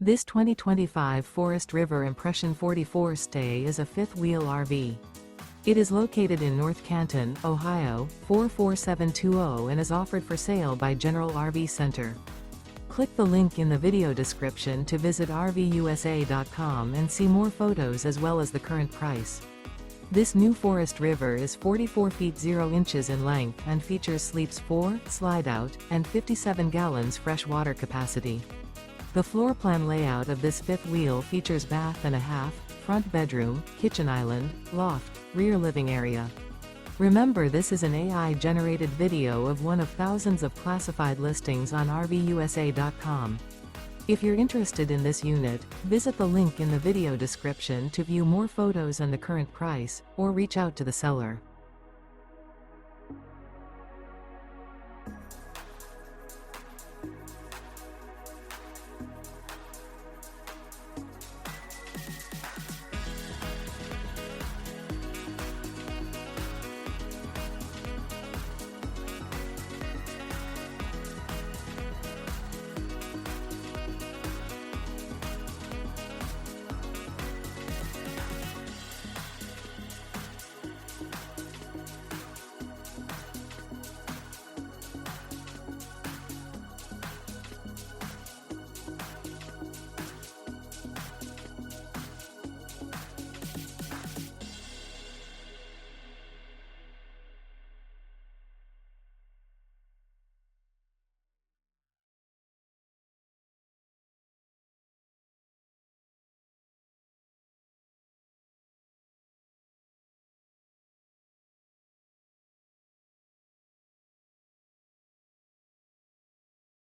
This 2025 Forest River Impression 44 Stay is a fifth-wheel RV. It is located in North Canton, Ohio, 44720 and is offered for sale by General RV Center. Click the link in the video description to visit RVUSA.com and see more photos as well as the current price. This new Forest River is 44 feet 0 inches in length and features sleeps 4, slide-out, and 57 gallons fresh water capacity. The floor plan layout of this fifth wheel features bath and a half, front bedroom, kitchen island, loft, rear living area. Remember, this is an AI-generated video of one of thousands of classified listings on RVUSA.com. If you're interested in this unit, visit the link in the video description to view more photos and the current price, or reach out to the seller.